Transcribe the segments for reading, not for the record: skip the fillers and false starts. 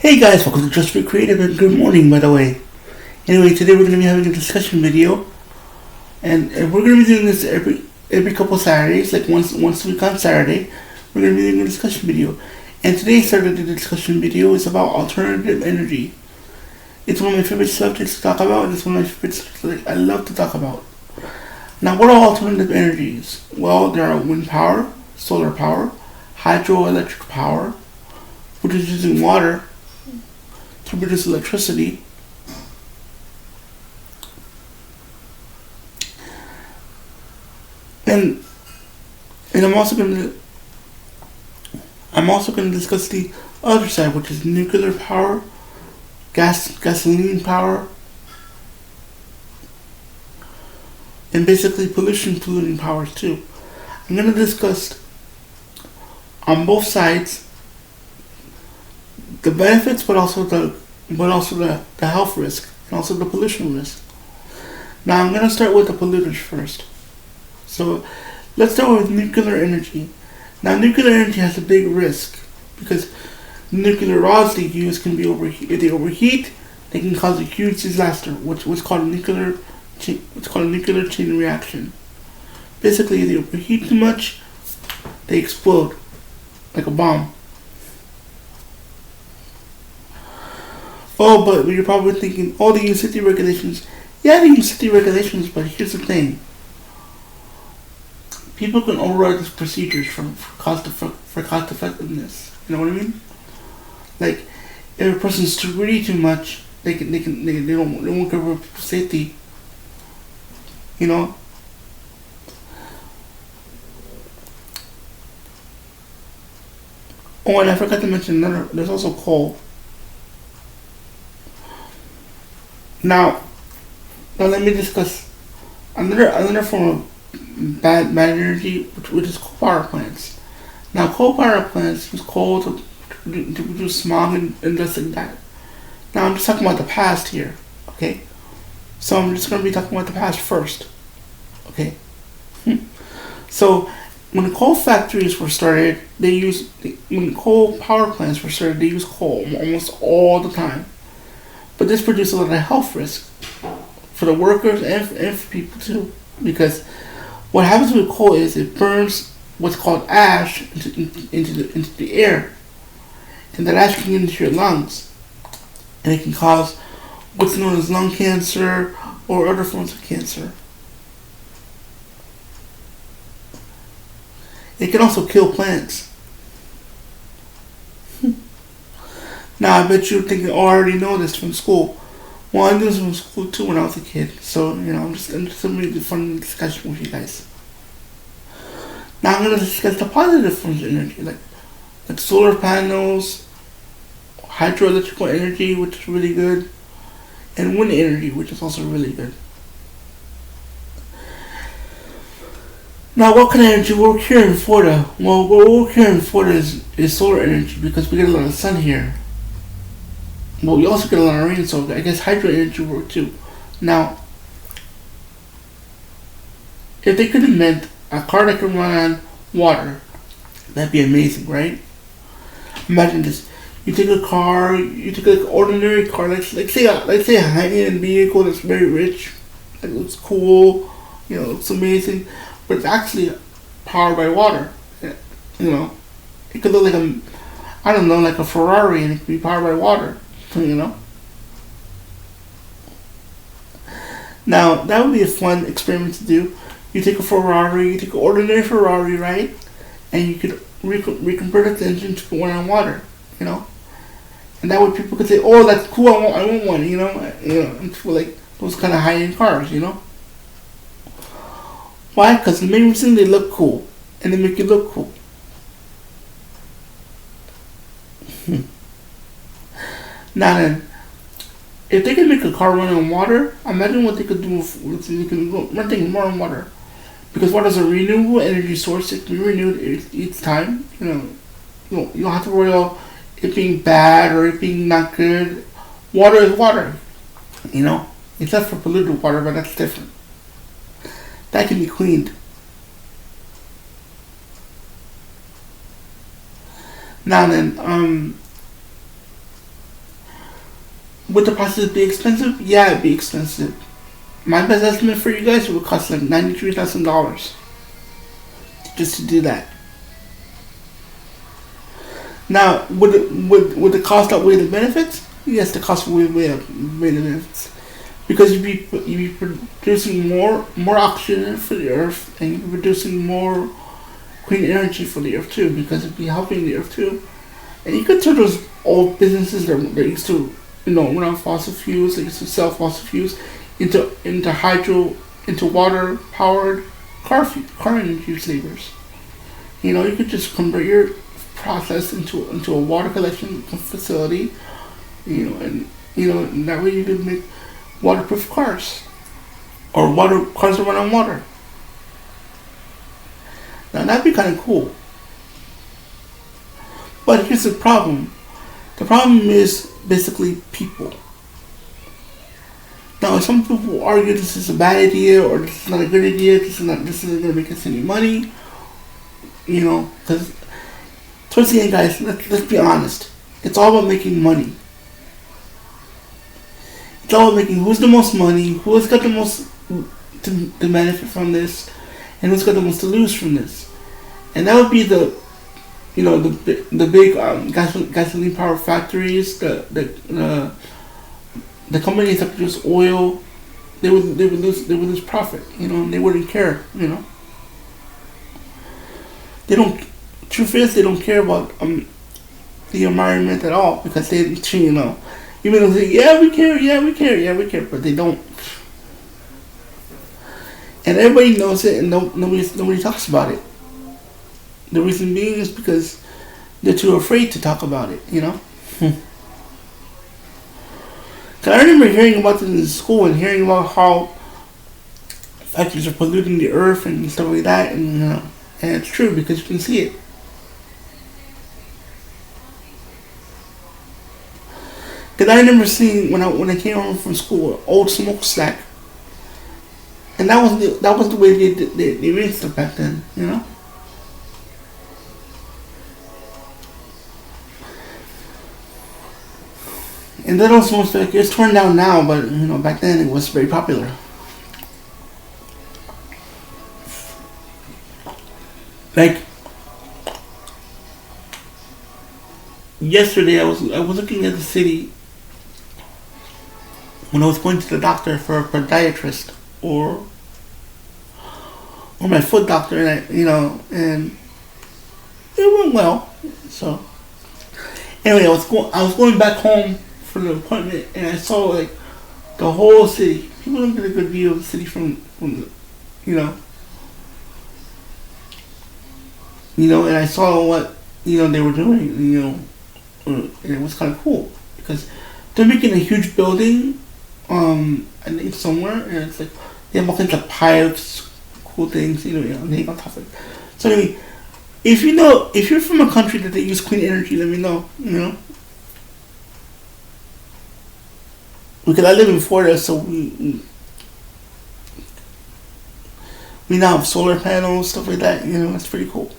Hey guys, welcome to Just Be Creative and good morning, by the way. Anyway, today we're going to be having a discussion video, and we're going to be doing this every couple Saturdays, like once a week on Saturday. We're going to be doing a discussion video, and today's Saturday discussion video is about alternative energy. It's one of my favorite subjects to talk about, and it's one of my favorite subjects I love to talk about. Now, what are alternative energies? Well, there are wind power, solar power, hydroelectric power, which is using water to produce electricity, and I'm also going to discuss the other side, which is nuclear power, gasoline power, and basically polluting powers too. I'm going to discuss on both sides the benefits, but also the health risk, and also the pollution risk. Now I'm going to start with the polluters first. So let's start with nuclear energy. Now nuclear energy has a big risk because nuclear rods they use can be overheat. If they overheat, they can cause a huge disaster, what's called a nuclear chain reaction. Basically, if they overheat too much, they explode like a bomb. Oh, but you're probably thinking, oh, they use safety regulations. Yeah, they use safety regulations, but here's the thing. People can override these procedures for cost effectiveness. You know what I mean? Like, if a person's too greedy too much, they won't cover people's safety. You know? Oh, and I forgot to mention there's also coal. Now let me discuss another form of bad energy, which is coal power plants. Now, coal power plants use coal to produce smog and dust like that. Now, I'm just talking about the past here, okay? So I'm just going to be talking about the past first, okay? So, when coal factories were started, when coal power plants were started, they used coal almost all the time. But this produced a lot of health risk for the workers and for people too. Because what happens with coal is it burns what's called ash into the air. And that ash can get into your lungs. And it can cause what's known as lung cancer or other forms of cancer. It can also kill plants. Now, I bet you're thinking, oh, I already know this from school. Well, I knew this from school too when I was a kid. So, I'm just going to make a fun discussion with you guys. Now, I'm going to discuss the positive forms of energy, like solar panels, hydroelectrical energy, which is really good, and wind energy, which is also really good. Now, what kind of energy we work here in Florida? Well, what we work here in Florida is solar energy because we get a lot of sun here. Well, we also get a lot of rain, so I guess hydro energy work too. Now, if they could invent a car that can run on water, that'd be amazing, right? Imagine this: you take a car, you take an ordinary car, let's say a high-end vehicle that's very rich, that looks cool, looks amazing, but it's actually powered by water. It could look like like a Ferrari, and it could be powered by water. Now, that would be a fun experiment to do. You take an ordinary Ferrari, right? And you could reconvert the engine to run on water, And that way people could say, oh, that's cool, I want one, and people like those kind of high-end cars, Why? Because the main reason they look cool, and they make you look cool. Now then, if they can make a car run on water, imagine what they could do if they can run things more on water. Because water is a renewable energy source, it can be renewed each time. You don't have to worry about it being bad or it being not good. Water is water, except for polluted water, but that's different. That can be cleaned. Now then, Would the process be expensive? Yeah, it'd be expensive. My best estimate for you guys, it would cost like $93,000 just to do that. Now, would the cost outweigh the benefits? Yes, the cost would outweigh the benefits, because you'd be producing more oxygen for the earth, and you'd be producing more clean energy for the earth too, because it'd be helping the earth too. And you could turn those old businesses that used to, run on fossil fuels, that used to sell fossil fuels, into hydro, into water powered car energy savers. You could just convert your process into a water collection facility, and that way you could make waterproof cars, or cars that run on water. Now that'd be kind of cool. But here's the problem. The problem is basically people. Now, some people argue this is a bad idea, or this is not a good idea. This isn't going to make us any money. Because towards the end, guys, let's be honest. It's all about making money. It's all about making who's the most money, who has got the most to benefit from this, and who's got the most to lose from this. And that would be the big gasoline power factories, the companies that produce oil. They would lose profit, and they wouldn't care, They don't. Truth is, they don't care about the environment at all, because they, even though they say, we care, but they don't. And everybody knows it, and nobody talks about it. The reason being is because they're too afraid to talk about it, Cause I remember hearing about this in school, and hearing about how factories are polluting the earth and stuff like that, and it's true because you can see it. Cause I remember seeing when I came home from school, an old smokestack, and that was the way they made stuff back then, And that old smokestack is torn down now, but back then it was very popular. Like yesterday, I was looking at the city when I was going to the doctor for a podiatrist or my foot doctor, and it went well. So anyway, I was going back home for the appointment, and I saw like the whole city. People don't get a good view of the city from and I saw what they were doing, and it was kind of cool because they're making a huge building, I think somewhere, and it's like they have all kinds of pipes, cool things, hang on top of it. So anyway, if you're from a country that they use clean energy, let me know, because I live in Florida, so we now have solar panels, stuff like that, that's pretty cool.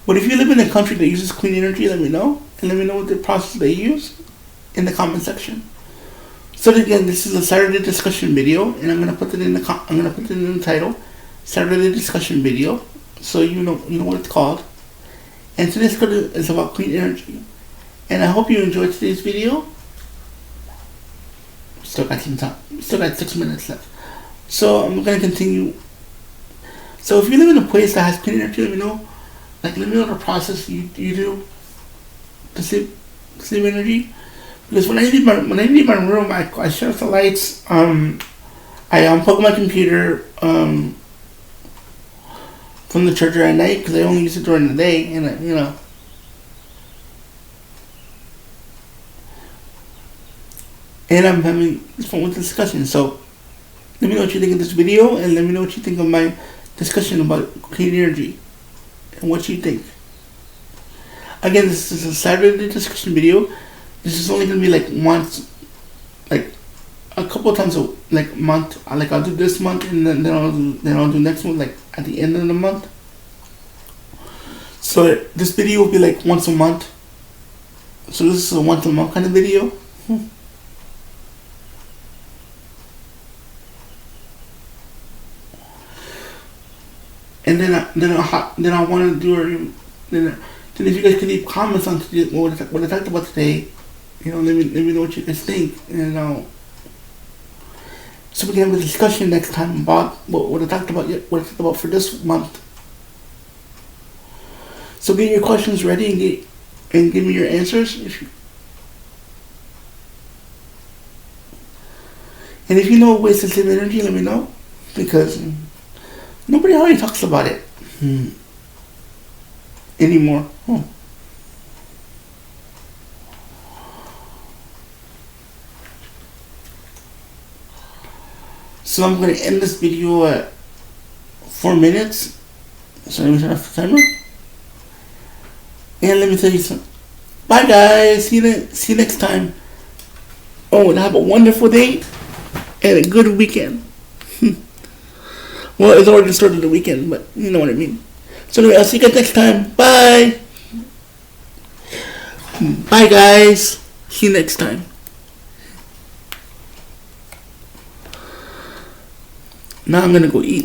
But if you live in a country that uses clean energy, let me know. And let me know what the process they use in the comment section. So again, this is a Saturday discussion video, and I'm gonna put it in the title, Saturday discussion video, so you know what it's called. And today's video is about clean energy. And I hope you enjoyed today's video. Still got some time. Still got 6 minutes left. So I'm gonna continue. So if you live in a place that has clean energy, let me know. Let me know the process you do to save energy. Because when I leave my room, I shut off the lights. I unplug my computer from the charger at night because I only use it during the day, and and I'm having fun with the discussion. So let me know what you think of this video, and let me know what you think of my discussion about clean energy. And what you think. Again, this is a Saturday discussion video. This is only gonna be like once, like a couple of times a month. Like I'll do this month, and then I'll do next month, like at the end of the month. So this video will be like once a month, So this is a once a month kind of video. And then I want to do a then if you guys can leave comments on what I talked about today, let me know what you guys think, so we can have a discussion next time about what I talked about for this month. So get your questions ready and give me your answers. And if you know ways to save energy, let me know, because nobody already talks about it anymore. So I'm going to end this video at 4 minutes. So let me turn off the timer. And let me tell you something. Bye guys. See you next time. Oh, and have a wonderful day and a good weekend. Well, it's already started the weekend, but you know what I mean. So anyway, I'll see you guys next time. Bye. Bye guys. See you next time. Now I'm gonna go eat.